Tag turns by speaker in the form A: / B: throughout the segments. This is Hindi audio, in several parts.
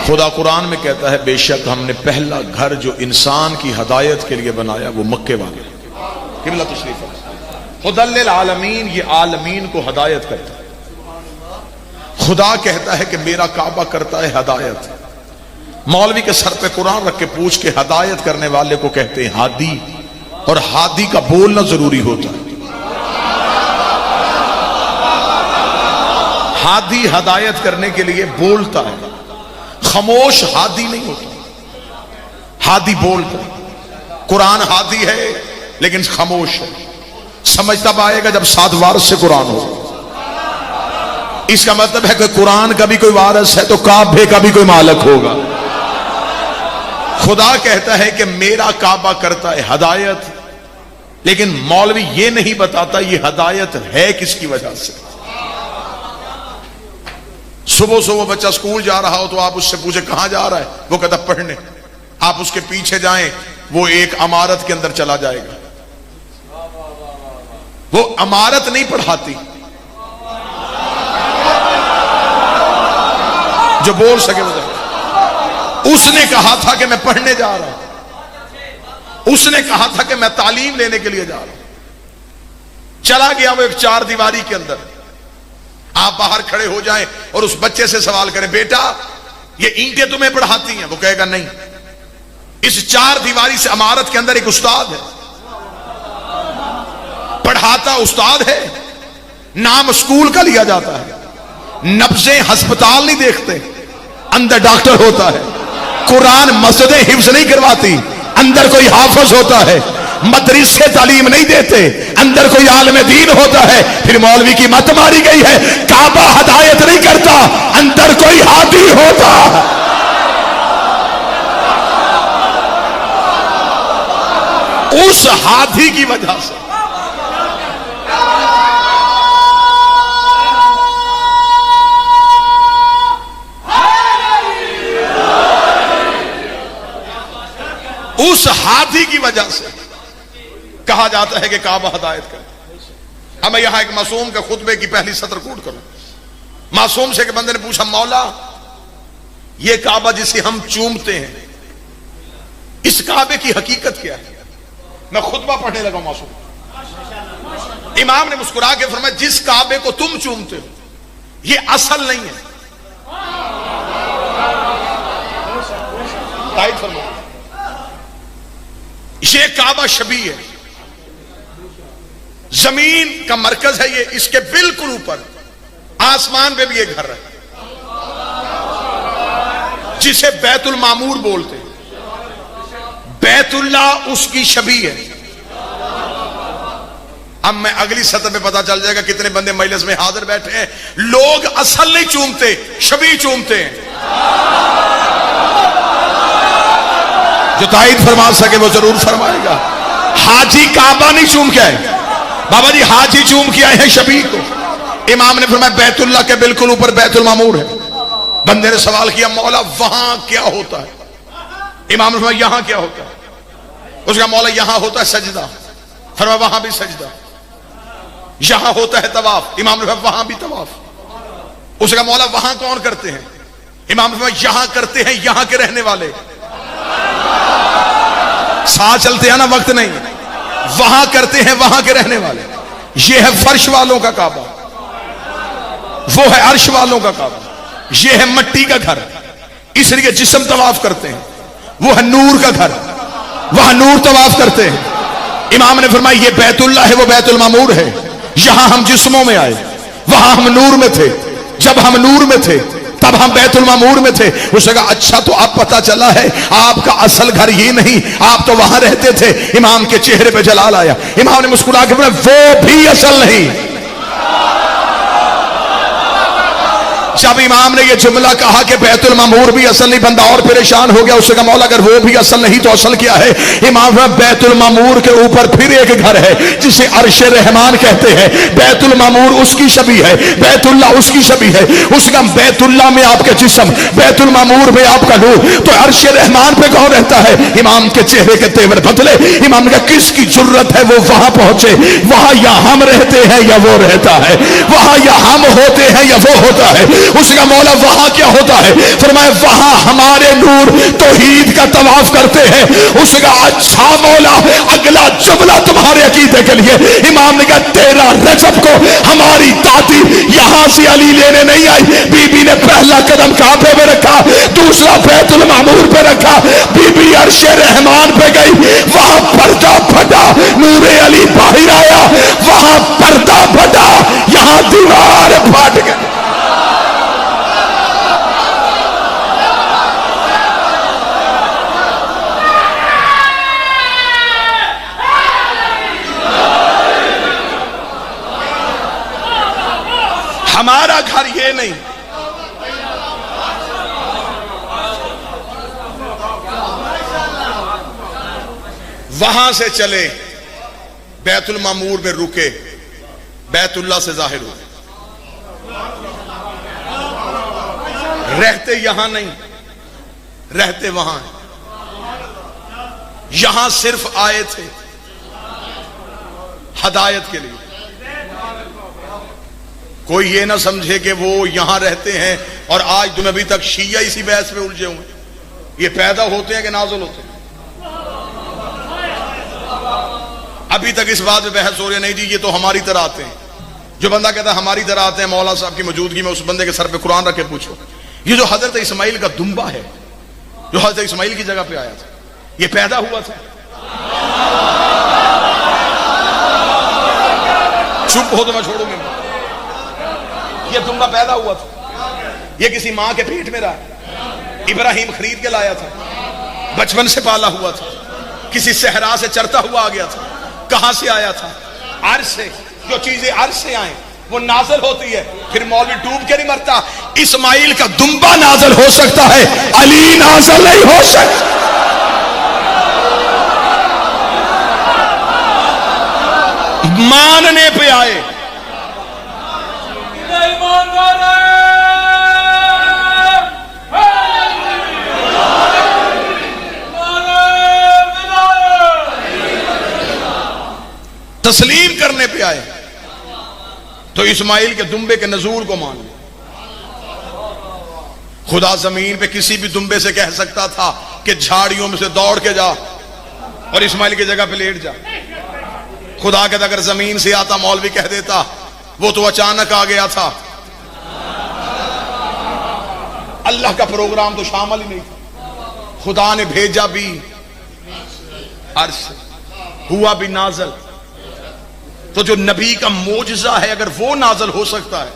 A: खुदा कुरान में कहता है बेशक हमने पहला घर जो इंसान की हदायत के लिए बनाया वो मक्के वाले किबला तशरीफ हुदल आलमीन, ये आलमीन को हदायत करता है। खुदा कहता है कि मेरा काबा करता है हदायत। मौलवी के सर पे कुरान रख के पूछ के हदायत करने वाले को कहते हैं हादी, और हादी का बोलना जरूरी होता है। हादी हदायत करने के लिए बोलता है, खामोश हादी नहीं होता, हादी बोलता है। कुरान हादी है लेकिन खामोश है। समझ तब आएगा जब साथ वारस से कुरान हो। इसका मतलब है कि कुरान का भी कोई वारस है तो काबे का भी कोई मालिक होगा। खुदा कहता है कि मेरा काबा करता है हदायत, लेकिन मौलवी ये नहीं बताता ये हदायत है किसकी वजह से। सुबह सुबह बच्चा स्कूल जा रहा हो तो आप उससे पूछे कहां जा रहा है, वो कहता पढ़ने। आप उसके पीछे जाएं, वो एक इमारत के अंदर चला जाएगा। वो इमारत नहीं पढ़ाती, जो बोल सके वो। उसने कहा था कि मैं पढ़ने जा रहा हूं, उसने कहा था कि मैं तालीम लेने के लिए जा रहा हूं। चला गया वो एक चार दीवारी के अंदर। आप बाहर खड़े हो जाएं और उस बच्चे से सवाल करें बेटा ये ईंटें तुम्हें पढ़ाती हैं, वो कहेगा नहीं। इस चार दीवारी से इमारत के अंदर एक उस्ताद है, पढ़ाता उस्ताद है, नाम स्कूल का लिया जाता है, नब्जे अस्पताल नहीं देखते, अंदर डॉक्टर होता है। कुरान मस्जिदें हिफ्ज नहीं करवाती, अंदर कोई हाफिज होता है। मदरसे तालीम नहीं देते, अंदर कोई आलिम दीन होता है। फिर मौलवी की मत मारी गई है, काबा हदायत नहीं करता, अंदर कोई हादी होता है। उस हादी की वजह से उस हादी की वजह से कहा जाता है कि काबा हदायत कर। अब मैं यहां एक मासूम के खुतबे की पहली सत्र कोट करूं। मासूम से के बंदे ने पूछा मौला ये काबा जिसे हम चूमते हैं इस काबे की हकीकत क्या है। मैं खुतबा पढ़ने लगा मासूम। इमाम ने मुस्कुरा के फरमाया जिस काबे को तुम चूमते हो ये असल नहीं है। ये काबा शबी है, जमीन का मरकज है ये, इसके बिल्कुल ऊपर आसमान पे भी ये घर है जिसे बैतुल मामूर बोलते हैं। बैतुल्लाह उसकी शबी है। अब मैं अगली सत्र में पता चल जाएगा कितने बंदे मजलिस में हाजिर बैठे हैं, लोग असल नहीं चूमते, शबी चूमते हैं। जो ताईद फरमा सके वो जरूर फरमाएगा। हाजी काबा नहीं चूम के आए बाबा जी, हाजी चूम के आए हैं शबी को। इमाम ने फरमाया बैतुल्लाह के बिल्कुल ऊपर बैतुल मामूर है। बंदे ने सवाल किया मौला वहां क्या होता है। इमाम ने फरमाया यहां क्या होता है। उसका मौला यहां होता है सजदा। फरमाया वहां भी सजदा। यहां होता है तवाफ। इमाम ने फरमाया वहां भी तवाफ। उसका मौला वहां कौन करते हैं। इमाम ने फरमाया यहां करते हैं यहां के रहने वाले। साथ चलते हैं ना, वक्त नहीं। वहां करते हैं वहां के रहने वाले। ये है फर्श वालों का काबा, वो है अर्श वालों का काबा, ये है मट्टी का घर, इसलिए जिस्म तवाफ करते हैं। वो है नूर का घर, वहां नूर तवाफ करते हैं। इमाम ने फरमाया ये बैतुल्लाह है, वो बैतुल मामूर है। यहां हम जिस्मों में आए, वहां हम नूर में थे। जब हम नूर में थे तब हम बैतुल मामूर में थे। उसने कहा अच्छा तो अब पता चला है आपका असल घर ये नहीं, आप तो वहां रहते थे। इमाम के चेहरे पे जलाल आया। इमाम ने मुस्कुरा के बोला वो भी असल नहीं। जब इमाम ने यह जुमला कहा कि बैतुल मामूर भी असल नहीं, बंदा और परेशान हो गया। उससे कहा मौला अगर वो भी असल नहीं तो असल क्या है। इमाम बैतुल मामूर के ऊपर फिर एक घर है जिसे अर्श रहमान कहते हैं। बैतुल मामूर उसकी शबी है, बैतुल्लाह उसकी शबी है। उसका बैतुल्लाह में आपका जिस्म, बैतुल मामूर में आपका नूर, तो अर्श रहमान पे कौन रहता है। इमाम के चेहरे के तेवर बदले। इमाम ने कहा किसकी जरूरत है वो वहां पहुंचे। वहां या हम रहते हैं या वो रहता है, वहां या हम होते हैं या वो होता है। उसका मौला वहां क्या होता है? फरमाया वहां हमारे नूर तौहीद का तवाफ करते हैं। उसका अच्छा मौला अगला जुमला तुम्हारे अकीदे के लिए, इमाम ने कहा 13 रजब को हमारी दादी यहां से अली लेने नहीं आई, बीबी ने पहला कदम काबे में रखा, दूसरा बैतुल मामूर पे रखा, बीबी अर्शे रहमान पे गई, वहां पर्दा फटा, नूरे अली बाहर आया, वहां पर्दा फटा, यहां दीवार फट गई। हमारा घर ये नहीं, वहां से चले बैतुल मामूर में रुके, बैतुल्लाह से जाहिर हुए, रहते यहां नहीं, रहते वहां हैं। यहां सिर्फ आए थे हदायत के लिए। कोई ये ना समझे कि वो यहां रहते हैं और आज तुम अभी तक शिया इसी बहस में उलझे हुए। ये पैदा होते हैं कि नाजुल होते हैं? अभी तक इस बात में बहस हो रही है, नहीं जी ये तो हमारी तरह आते हैं। जो बंदा कहता है हमारी तरह आते हैं मौला साहब की मौजूदगी में, उस बंदे के सर पे कुरान रख के पूछो, ये जो हजरत इस्माइल का दुम्बा है, जो हजरत इस्माइल की जगह पे आया था, ये पैदा हुआ था? चुप हो तो मैं छोड़ूंगा। ये दुम्बा पैदा हुआ था, ये किसी मां के पेट में रहा, इब्राहिम खरीद के लाया था, बचपन से पाला हुआ था, किसी सहरा से चरता हुआ आ गया था। कहां से आया था? अर्श से। जो चीजें अर्श से आए वो नाज़िल होती है, फिर मौलवी डूब के नहीं मरता। इस्माइल का दुम्बा नाज़िल हो सकता है, अली नाज़िल नहीं हो सकता। मानने पे आए, तस्लीम करने पे आए, तो इस्माइल के दुम्बे के नजूर को मान लिया। खुदा जमीन पे किसी भी दुम्बे से कह सकता था कि झाड़ियों में से दौड़ के जा और इस्माइल की जगह पे लेट जा। खुदा कहता अगर जमीन से आता मौलवी कह देता वो तो अचानक आ गया था, अल्लाह का प्रोग्राम तो शामिल ही नहीं था। खुदा ने भेजा भी अर्श, हुआ भी नाज़िल। तो जो नबी का मोजज़ा है अगर वो नाज़िल हो सकता है,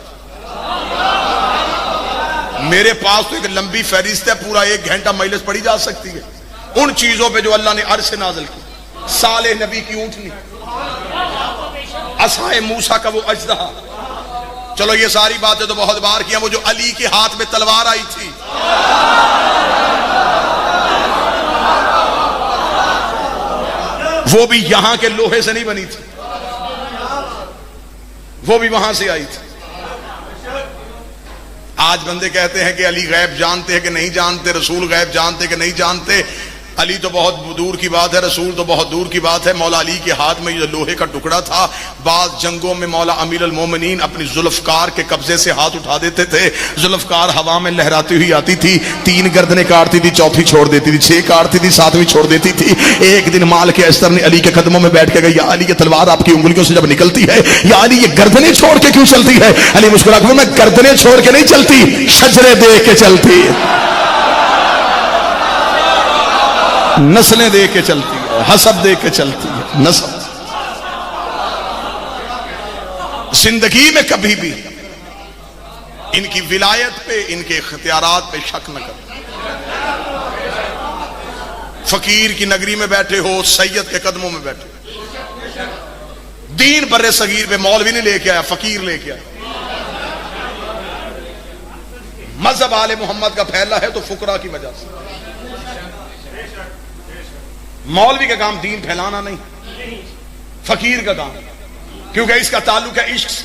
A: मेरे पास तो एक लंबी फहरिस्त है, पूरा 1 घंटा मजलिस पढ़ी जा सकती है उन चीजों पे जो अल्लाह ने अर्श से नाज़िल की। साले नबी की ऊंटनी, असाए मूसा का वो अजदहा। चलो ये सारी बातें तो बहुत बार किया। वो जो अली के हाथ में तलवार आई थी, वो भी यहां के लोहे से नहीं बनी थी, वो भी वहां से आई थी। आज बंदे कहते हैं कि अली गैब जानते हैं कि नहीं जानते, रसूल गैब जानते कि नहीं जानते। अली तो बहुत दूर की बात है, रसूल तो बहुत दूर की बात है। मौला अली के हाथ में ये लोहे का टुकड़ा था। बाद जंगों में मौला अमीर अल मोमिनीन अपनी जुल्फकार के कब्जे से हाथ उठा देते थे। जुल्फकार हवा में लहराती हुई आती थी, 3 गर्दनें काटती थी, चौथी छोड़ देती थी, 6 काटती थी, 7वीं छोड़ देती थी। एक दिन माल के अस्तर ने अली के कदमों में बैठ के गई, या अली, ये तलवार आपकी उंगलियों से जब निकलती है, या अली ये गर्दनें छोड़ के क्यों चलती है? अली मुस्कुरा के, मैं गर्दनें छोड़ के नहीं चलती, शजरे दे के चलती है, नस्लें दे के चलती है, हसब दे के चलती है, नस्ल। जिंदगी में कभी भी इनकी विलायत पे, इनके इख्तियारात पे शक न करो। फकीर की नगरी में बैठे हो, सैयद के कदमों में बैठे हो। दीन बर्रे सगीर पे मौलवी नहीं लेके आया, फकीर लेके आया। मजहब आले मोहम्मद का फैला है तो फुकरा की वजह से। मौलवी का काम दीन फैलाना नहीं, फकीर का काम, क्योंकि इसका ताल्लुक है इश्क से।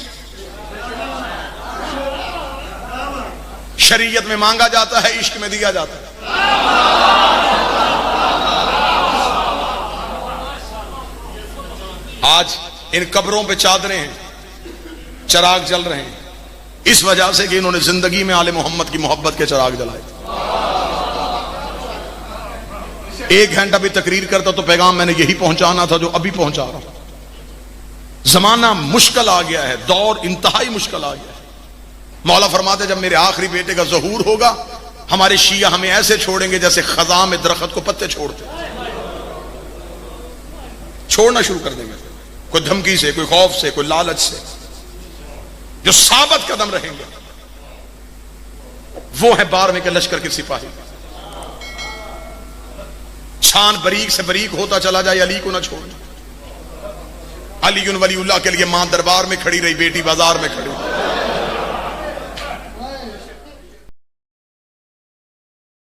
A: शरीयत में मांगा जाता है, इश्क में दिया जाता है। आज इन कब्रों पे चादरें हैं, चराग जल रहे हैं, इस वजह से कि इन्होंने जिंदगी में आले मोहम्मद की मोहब्बत के चिराग जलाए। 1 घंटा भी तकरीर करता तो पैगाम मैंने यही पहुंचाना था जो अभी पहुंचा रहा हूं। जमाना मुश्किल आ गया है, दौर इंतहाई मुश्किल आ गया है। मौला फरमाते जब मेरे आखिरी बेटे का ज़हूर होगा, हमारे शिया हमें ऐसे छोड़ेंगे जैसे खज़ां में दरख्त को पत्ते छोड़ते, छोड़ना शुरू कर देंगे। कोई धमकी से, कोई खौफ से, कोई लालच से, जो साबित कदम रहेंगे वो है 12वें के लश्कर के सिपाही। छान बरीक से बरीक होता चला जाए, अली को ना छोड़ना। अली वलीउल्लाह के लिए मां दरबार में खड़ी रही, बेटी बाजार में खड़ी।